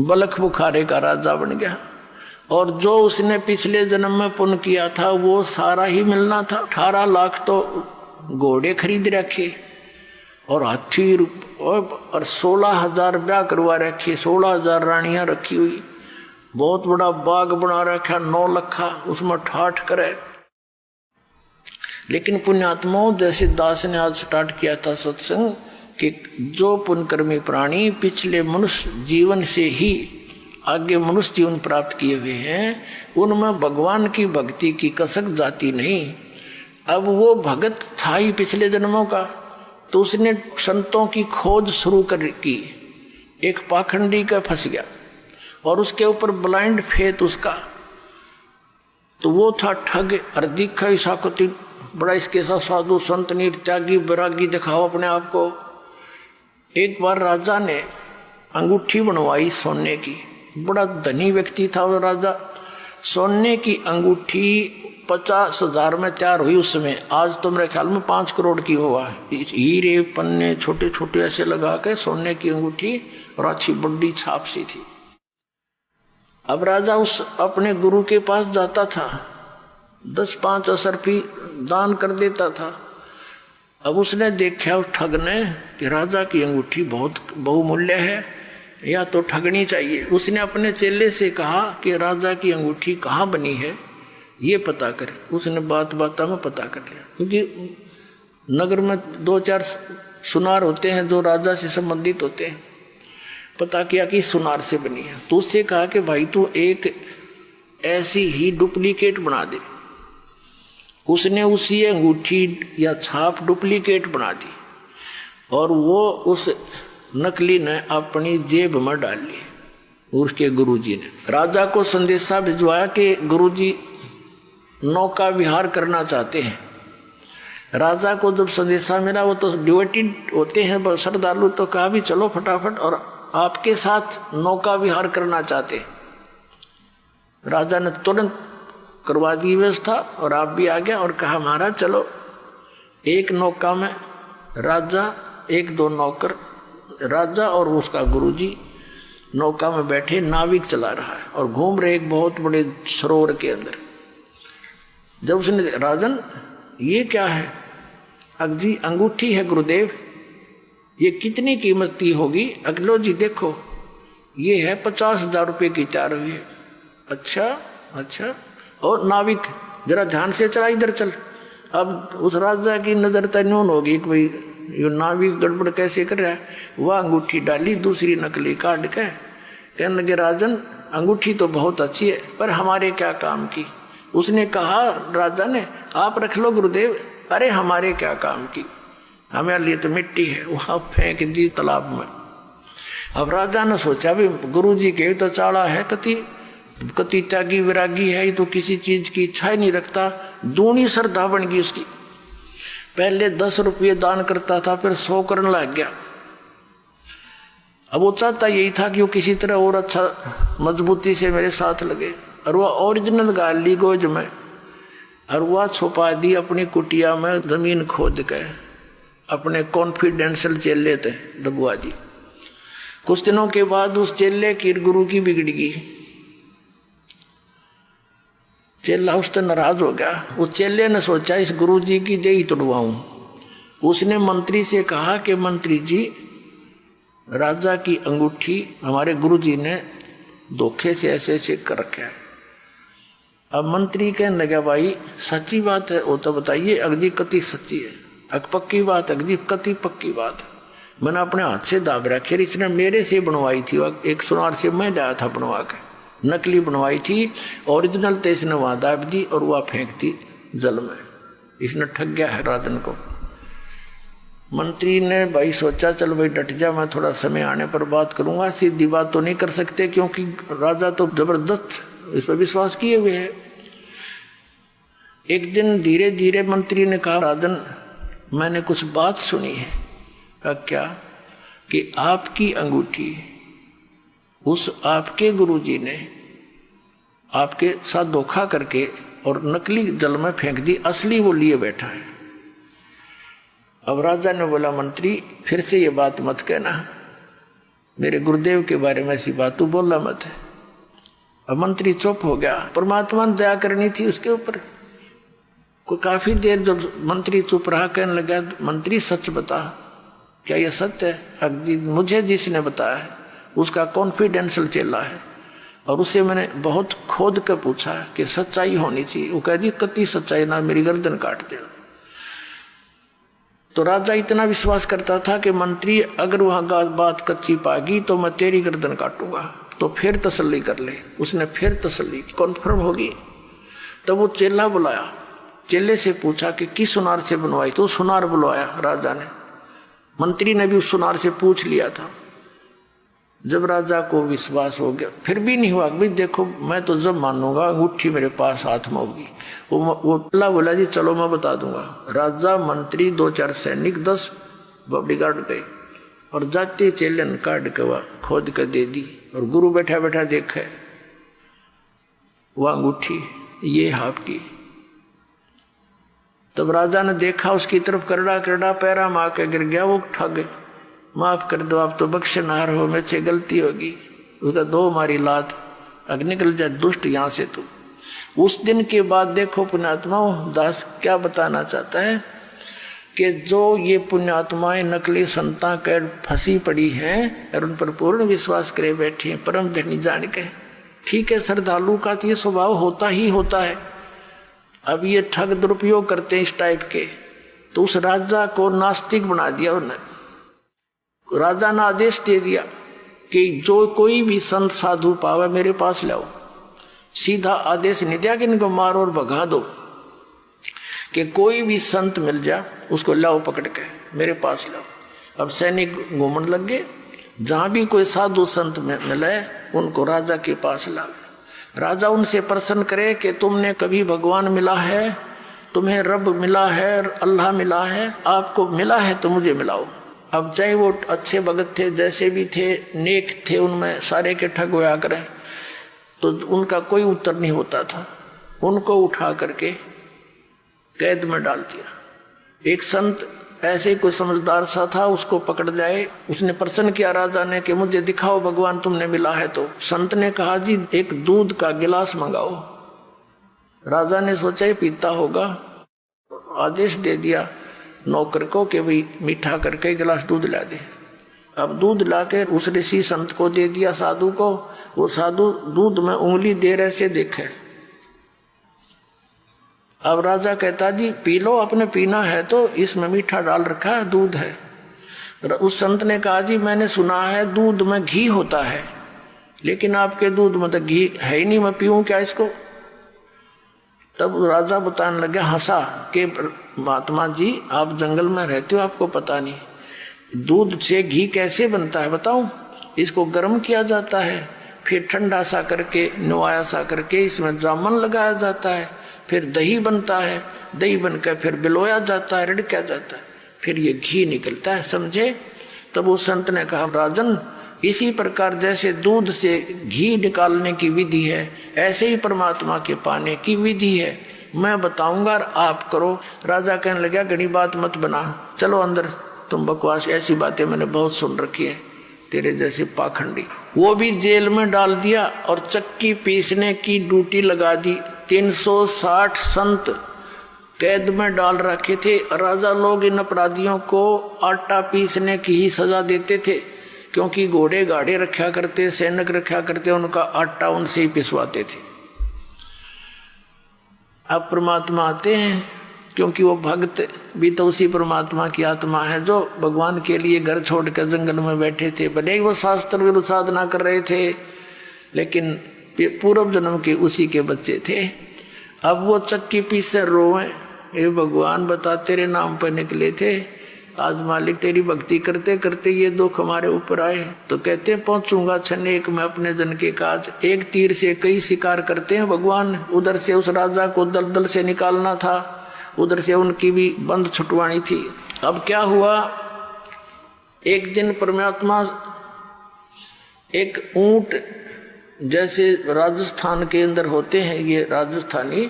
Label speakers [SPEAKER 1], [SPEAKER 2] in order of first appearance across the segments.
[SPEAKER 1] बलख बुखारे का राजा बन गया। और जो उसने पिछले जन्म में पुण्य किया था वो सारा ही मिलना था। 18 लाख तो घोड़े खरीद रखे और हाथी और 16,000 ब्याह करवा रखे, 16,000 रानियां रखी हुई, बहुत बड़ा बाग बना रखा 9 लखा, उसमें ठाठ करे। लेकिन पुण्यात्माओं जैसे दास ने आज स्टार्ट किया था सत्संग कि जो पुण्यकर्मी प्राणी पिछले मनुष्य जीवन से ही आगे मनुष्य जीवन प्राप्त किए हुए हैं, उनमें भगवान की भक्ति की कसक जाती नहीं। अब वो भगत था ही पिछले जन्मों का, तो उसने संतों की खोज शुरू कर की। एक पाखंडी का फंस गया और उसके ऊपर ब्लाइंड फेथ उसका, तो वो था ठग। और दिखा साकुति बड़ा इसके साथ साधु संत निर्त्यागी बैरागी दिखाओ अपने आप को। एक बार राजा ने अंगूठी बनवाई सोने की, बड़ा धनी व्यक्ति था वो राजा। सोने की अंगूठी 50,000 में तैयार हुई उस समय। आज तो मेरे ख्याल में 5 करोड़ की हुआ। हीरे पन्ने छोटे छोटे ऐसे लगा के सोने की अंगूठी और अच्छी बड़ी छाप सी थी। अब राजा उस अपने गुरु के पास जाता था, 10-5 असरफी दान कर देता था। अब उसने देखा उस ठग ने कि राजा की अंगूठी बहुत बहुमूल्य है, या तो ठगनी चाहिए। उसने अपने चेले से कहा कि राजा की अंगूठी कहाँ बनी है ये पता करे। उसने बात में पता कर लिया, क्योंकि नगर में 2-4 सुनार होते हैं जो राजा से संबंधित होते हैं। पता किया कि सुनार से बनी है। तो उससे कहा कि भाई तू एक ऐसी ही डुप्लीकेट बना दे। उसने उसी अंगूठी या छाप डुप्लीकेट बना दी और वो उस नकली ने अपनी जेब में डाल ली। उसके गुरुजी ने राजा को संदेशा भिजवाया कि गुरुजी नौका विहार करना चाहते हैं। राजा को जब संदेशा मिला, वो तो डिवोटेड होते हैं श्रद्धालु, तो कहा भी चलो फटाफट, और आपके साथ नौका विहार करना चाहते हैं। राजा ने तुरंत करवा दी व्यवस्था और आप भी आ गया और कहा महाराज चलो। एक नौका में राजा, 1-2 नौकर, राजा और उसका गुरुजी नौका में बैठे, नाविक चला रहा है और घूम रहे एक बहुत बड़े सरोवर के अंदर। जब उसने राजन ये क्या है? अगजी अंगूठी है गुरुदेव, ये कितनी कीमत की होगी? अगलो जी देखो ये है 50,000 रुपये की तैयार हुई है। अच्छा। और नाविक जरा ध्यान से चला, इधर चल। अब उस राजा की नजर तन्यून होगी कि भाई ये नाविक गड़बड़ कैसे कर रहा है। वह अंगूठी डाली, दूसरी नकली काट के कहने लगे राजन अंगूठी तो बहुत अच्छी है पर हमारे क्या काम की। उसने कहा राजा ने आप रख लो गुरुदेव। अरे हमारे क्या काम की, हमारे लिए तो मिट्टी है। वहां फेंक दी तालाब में। अब राजा ने सोचा भी गुरुजी के तो चाड़ा है, कति त्यागी विरागी है, ये तो किसी चीज की इच्छा ही नहीं रखता। दूनी श्रद्धा बन गई उसकी। पहले 10 रुपये दान करता था, फिर 100 करने लग गया। अब वो चाहता यही था कि वो किसी तरह और अच्छा मजबूती से मेरे साथ लगे। और वह ओरिजिनल गाल ली गोज में और वह छुपा दी अपनी कुटिया में, जमीन खोद के। अपने कॉन्फिडेंशियल चेले थे दबुआ जी। कुछ दिनों के बाद उस चेले की गुरु की बिगड़ गई। चेला उससे नाराज हो गया। उस चेले ने सोचा इस गुरुजी की देही तोड़वाऊं। उसने मंत्री से कहा कि मंत्री जी राजा की अंगूठी हमारे गुरुजी ने धोखे से ऐसे कर रखा है। अब मंत्री कहने लगा भाई सच्ची बात है वो तो बताइए। अगजी कति सच्ची है, अग पक्की बात, अगजी कति पक्की बात है। मैंने अपने हाथ से दाब रखी, इसने मेरे से बनवाई थी। एक सुनार से मैं लाया था बनवा के, नकली बनवाई थी। ओरिजिनल तो इसने वहां दाब दी और वह फेंक दी जल में। इसने ठग गया है राजन को। मंत्री ने भाई सोचा चल भाई डट जा, मैं थोड़ा समय आने पर बात करूंगा। सीधी बात तो नहीं कर सकते क्योंकि राजा तो जबरदस्त इस पर विश्वास किए हुए है। एक दिन धीरे धीरे मंत्री ने कहा राजन मैंने कुछ बात सुनी है। क्या? कि आपकी अंगूठी उस आपके गुरुजी ने आपके साथ धोखा करके और नकली जल में फेंक दी, असली वो लिए बैठा है। अब राजा ने बोला मंत्री फिर से ये बात मत कहना, मेरे गुरुदेव के बारे में ऐसी बात तू बोला मत है। अब मंत्री चुप हो गया। परमात्मा ने दया करनी थी उसके ऊपर। कोई काफी देर जब मंत्री चुप रहा, कहने लगा मंत्री सच बता, क्या यह सत्य है? अजी मुझे जिसने बताया है उसका कॉन्फिडेंशियल चेला है, और उससे मैंने बहुत खोद कर पूछा कि सच्चाई होनी चाहिए। वो कह दी कति सच्चाई ना, मेरी गर्दन काट दे। तो राजा इतना विश्वास करता था कि मंत्री अगर वहां बात कच्ची पागी तो मैं तेरी गर्दन काटूंगा, तो फिर तसल्ली कर ले। उसने फिर तसल्ली कॉन्फर्म होगी। तब वो चेला बुलाया, चेले से पूछा कि किस सुनार से बनवाई? तो सुनार बुलवाया राजा ने। मंत्री ने भी उस सुनार से पूछ लिया था। जब राजा को विश्वास हो गया, फिर भी नहीं हुआ, भाई देखो मैं तो जब मानूंगा अंगूठी मेरे पास हाथ में होगी। वो अल्लाह बोला जी चलो मैं बता दूंगा। राजा, मंत्री, 2-4 सैनिक, 10 बॉडीगार्ड गए और जाते चेले ने काट के खोद कर दे दी। और गुरु बैठा बैठा देखे वो अंगूठी ये आपकी। तब राजा ने देखा उसकी तरफ, करड़ा करड़ा पैरा मार के गिर गया। वो ठग, माफ कर दो आप तो बख्शनार हो, मेरे से गलती होगी। उसका 2 मारी लात, अग निकल जाए दुष्ट यहां से। तो उस दिन के बाद देखो पुण्यात्मा दास क्या बताना चाहता है कि जो ये पुण्यात्माएं नकली संता कर फंसी पड़ी हैं और उन पर पूर्ण विश्वास करे बैठी हैं परम धनी जान के। ठीक है, श्रद्धालु का तो ये स्वभाव होता ही होता है। अब ये ठग दुरुपयोग करते हैं इस टाइप के। तो उस राजा को नास्तिक बना दिया उन्होंने। राजा ने आदेश दे दिया कि जो कोई भी संत साधु पावे मेरे पास लाओ। सीधा आदेश नहीं दिया कि इनको मारो और भगा दो, कि कोई भी संत मिल जा उसको लाओ पकड़ के मेरे पास लाओ। अब सैनिक घूमने लग गए, जहां भी कोई साधु संत मिले उनको राजा के पास लाओ। राजा उनसे प्रश्न करे कि तुमने कभी भगवान मिला है, तुम्हें रब मिला है, अल्लाह मिला है? आपको मिला है तो मुझे मिलाओ। अब चाहे वो अच्छे भगत थे, जैसे भी थे, नेक थे, उनमें सारे के ठग होया करें, तो उनका कोई उत्तर नहीं होता था। उनको उठा करके कैद में डाल दिया। एक संत ऐसे कोई समझदार सा था, उसको पकड़ जाए। उसने प्रश्न किया राजा ने कि मुझे दिखाओ भगवान तुमने मिला है तो। संत ने कहा जी एक दूध का गिलास मंगाओ। राजा ने सोचा ही पीता होगा, आदेश दे दिया नौकर को कि भाई मीठा करके गिलास दूध ला दे। अब दूध लाके उस ऋषि संत को दे दिया, साधु को। वो साधु दूध में उंगली दे रहे से देखे। अब राजा कहता जी पी लो, अपने पीना है तो, इसमें मीठा डाल रखा है, दूध है। उस संत ने कहा जी मैंने सुना है दूध में घी होता है, लेकिन आपके दूध में तो घी है ही नहीं, मैं पीऊं क्या इसको? तब राजा बताने लगे, हंसा कि महात्मा जी आप जंगल में रहते हो, आपको पता नहीं दूध से घी कैसे बनता है बताऊं? इसको गर्म किया जाता है, फिर ठंडा सा करके, नुआया सा करके इसमें जामुन लगाया जाता है, फिर दही बनता है, दही बनकर फिर बिलोया जाता है, रिड़का जाता है, फिर ये घी निकलता है, समझे? तब उस संत ने कहा राजन इसी प्रकार जैसे दूध से घी निकालने की विधि है, ऐसे ही परमात्मा के पाने की विधि है, मैं बताऊंगा और आप करो। राजा कहने लगा घनी बात मत बना, चलो अंदर, तुम बकवास, ऐसी बातें मैंने बहुत सुन रखी है तेरे जैसे पाखंडी। वो भी जेल में डाल दिया और चक्की पीसने की ड्यूटी लगा दी। 360 संत कैद में डाल रखे थे। राजा लोग इन अपराधियों को आटा पीसने की ही सजा देते थे, क्योंकि घोड़े गाड़े रखा करते, सैनिक रखा करते, उनका आटा उनसे ही पिसवाते थे। अब परमात्मा आते हैं, क्योंकि वो भक्त भी तो उसी परमात्मा की आत्मा है जो भगवान के लिए घर छोड़कर जंगल में बैठे थे। भले ही वो शास्त्र विरुद्ध साधना कर रहे थे, लेकिन पूर्व जन्म के उसी के बच्चे थे। अब वो चक्की पीसे रोए, ये भगवान बता तेरे नाम पर निकले थे, आज मालिक तेरी भक्ति करते करते ये दुख हमारे ऊपर आए। तो कहते पहुंचूंगा क्षण एक में अपने जन के काज। एक तीर से कई शिकार करते हैं भगवान। उधर से उस राजा को दलदल से निकालना था, उधर से उनकी भी बंद छुटवानी थी। अब क्या हुआ, एक दिन परमात्मा एक ऊंट, जैसे राजस्थान के अंदर होते हैं ये राजस्थानी,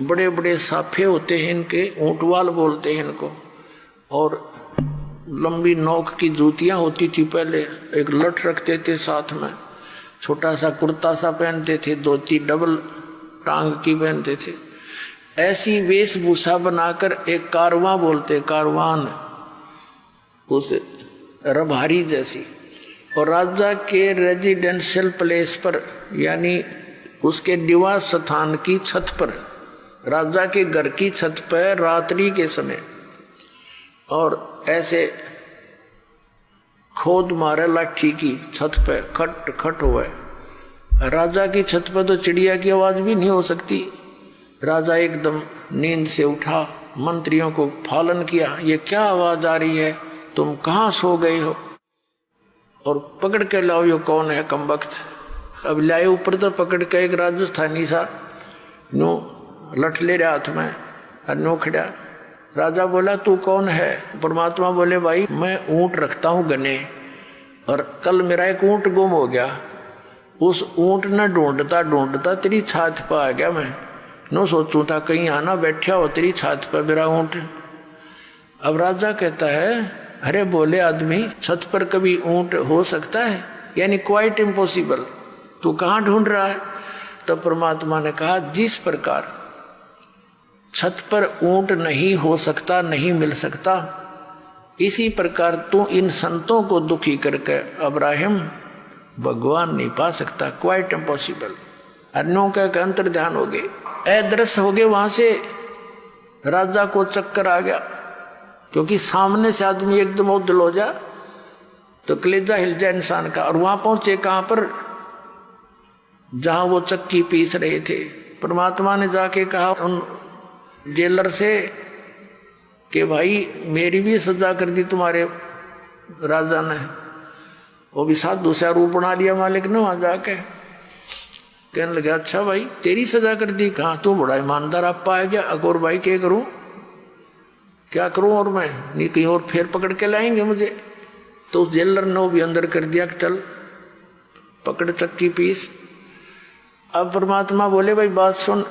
[SPEAKER 1] बड़े बड़े साफे होते हैं इनके, ऊंटवाल बोलते हैं इनको, और लंबी नोक की जूतियां होती थी पहले, एक लठ रखते थे साथ में, छोटा सा कुर्ता सा पहनते थे, धोती डबल टांग की पहनते थे। ऐसी वेशभूषा बनाकर एक कारवां बोलते, कारवान, उस रभारी जैसी, और राजा के रेजिडेंशियल प्लेस पर यानी उसके निवास स्थान की छत पर, राजा के घर की छत पर रात्रि के समय, और ऐसे खोद मारे लाठी की छत पे खट खट हुआ। राजा की छत पर तो चिड़िया की आवाज भी नहीं हो सकती। राजा एकदम नींद से उठा, मंत्रियों को फालन किया, ये क्या आवाज आ रही है, तुम कहाँ सो गए हो, और पकड़ के लाओ ये कौन है कमबख्त। अब लाए ऊपर तो पकड़ के एक राजस्थानी सा नो लठ ले रहा हाथ में, नो खड़ा। राजा बोला तू कौन है? परमात्मा बोले भाई मैं ऊंट रखता हूँ गने, और कल मेरा एक ऊंट गुम हो गया, उस ऊंट ने ढूंढता ढूंढता तेरी छात पर आ गया। मैं नो सोचूं था कहीं आना बैठा हो तेरी छात पर मेरा ऊंट। अब राजा कहता है अरे बोले आदमी, छत पर कभी ऊंट हो सकता है? यानी क्वाइट इम्पॉसिबल, तू कहाँ ढूंढ रहा है? तो परमात्मा ने कहा जिस प्रकार छत पर ऊंट नहीं हो सकता, नहीं मिल सकता, इसी प्रकार तू इन संतों को दुखी करके अब्राहिम भगवान नहीं पा सकता, क्वाइट इम्पॉसिबल। अन्यों का अंतर ध्यान हो गए, अदृश्य हो गए। वहां से राजा को चक्कर आ गया, क्योंकि सामने से आदमी एकदम उदल हो जा तो कलेजा हिल जाए इंसान का। और वहां पहुंचे कहां पर? जहां वो चक्की पीस रहे थे। परमात्मा ने जाके कहा उन जेलर से कि भाई मेरी भी सजा कर दी तुम्हारे राजा ने। वो भी साधु सा रूप बना लिया मालिक ने वहां जाके। कहने लगे अच्छा भाई तेरी सजा कर दी? कहाँ, तू बड़ा ईमानदार आप पाया गया। अकोर भाई क्या करूं, क्या करूं, और मैं नहीं कहीं और फिर पकड़ के लाएंगे मुझे। तो उस जेलर ने वो भी अंदर कर दिया कि चल पकड़ चक्की पीस। अब परमात्मा बोले भाई बात सुन,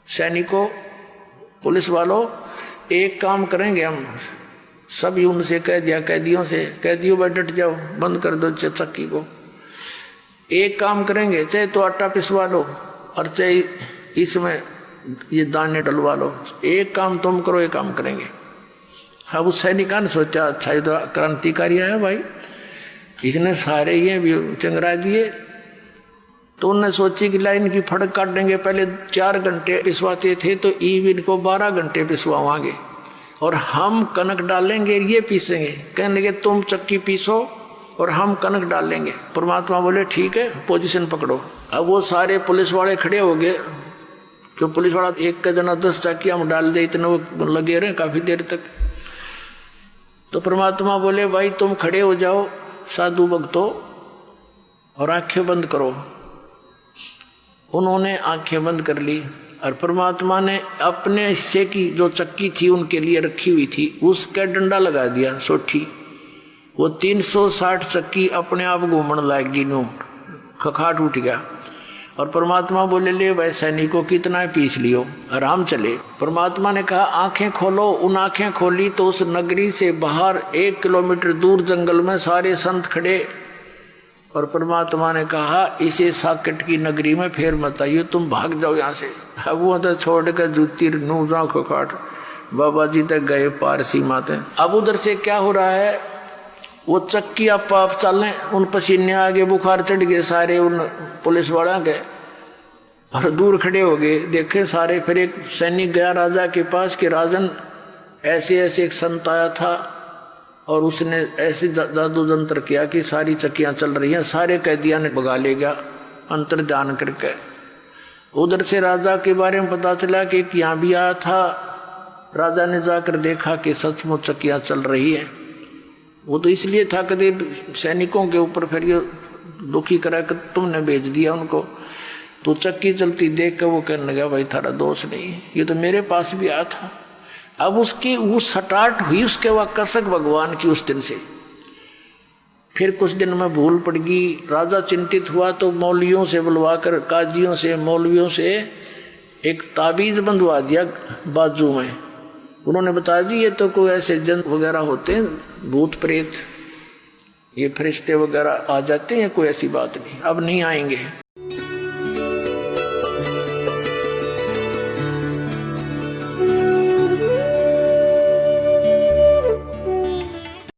[SPEAKER 1] सैनिकों पुलिस वालों, एक काम करेंगे हम सभी, उनसे कह दिया कैदियों से, कैदियों भाई डट जाओ, बंद कर दो चक्की को। एक काम करेंगे, चाहे तो आटा पिसवा लो और चाहे इसमें ये दाने डलवा लो, एक काम तुम करो, एक काम करेंगे। अब उस सैनिका ने सोचा अच्छा ये तो क्रांतिकारी है भाई, इसने सारे ये भी चंगरा दिए। तो उन्होंने सोची कि लाइन की फड़क काट देंगे। पहले 4 घंटे पिसवाते थे तो ईब इनको 12 घंटे पिसवाएंगे, और हम कनक डालेंगे ये पीसेंगे। कहने लगे तुम चक्की पीसो और हम कनक डाल लेंगे। परमात्मा बोले ठीक है पोजीशन पकड़ो। अब वो सारे पुलिस वाले खड़े हो गए, क्यों पुलिस वाला एक का जना 10 चक्की हम डाल दे, इतने वो लगे रहे काफी देर तक। तो परमात्मा बोले भाई तुम खड़े हो जाओ साधु भक्तों और आंखें बंद करो। उन्होंने आंखें बंद कर ली, और परमात्मा ने अपने हिस्से की जो चक्की थी उनके लिए रखी हुई थी उसका डंडा लगा दिया सोठी। वो 360 चक्की अपने आप घूमने लगी, नू खखाट उठ गया। और परमात्मा बोले ले भाई सैनिकों कितना पीस लियो, आराम चले। परमात्मा ने कहा आंखें खोलो। उन आंखें खोली तो उस नगरी से बाहर 1 किलोमीटर दूर जंगल में सारे संत खड़े। और परमात्मा ने कहा इसे साकेट की नगरी में फेर मत आइयो, तुम भाग जाओ यहाँ से। अब वो तो छोड़ कर जूती नूजा खखाट बाबा जी तक गए पार सीमा तक। अब उधर से क्या हो रहा है, वो चक्की आप चलें, उन पसीने आगे बुखार चढ़ गए सारे उन पुलिस वालों के, और दूर खड़े हो गए देखे सारे। फिर एक सैनिक गया राजा के पास कि राजन ऐसे ऐसे एक संत आया था और उसने ऐसे जादू जंत्र किया कि सारी चक्कियां चल रही हैं, सारे कैदियां ने भगा ले गया अंतर्ध्यान करके। उधर से राजा के बारे में पता चला कि यहाँ भी आया था। राजा ने जाकर देखा कि सचमुच चक्कियां चल रही है। वो तो इसलिए था कभी सैनिकों के ऊपर फिर ये दुखी करा कर तुमने भेज दिया उनको। तो चक्की चलती देख कर वो कहने लगा भाई थारा दोष नहीं, ये तो मेरे पास भी आया था। अब उसकी वो स्टार्ट हुई उसके वह कसक भगवान की उस दिन से। फिर कुछ दिन में भूल पड़ गई, राजा चिंतित हुआ तो मौलवियों से बुलवाकर, काजियों से मौलवियों से एक ताबीज बंधवा दिया बाजू में। उन्होंने बताया जी ये तो कोई ऐसे जन वगैरह होते हैं, भूत प्रेत, ये फरिश्ते वगैरह आ जाते हैं, कोई ऐसी बात नहीं, अब नहीं आएंगे।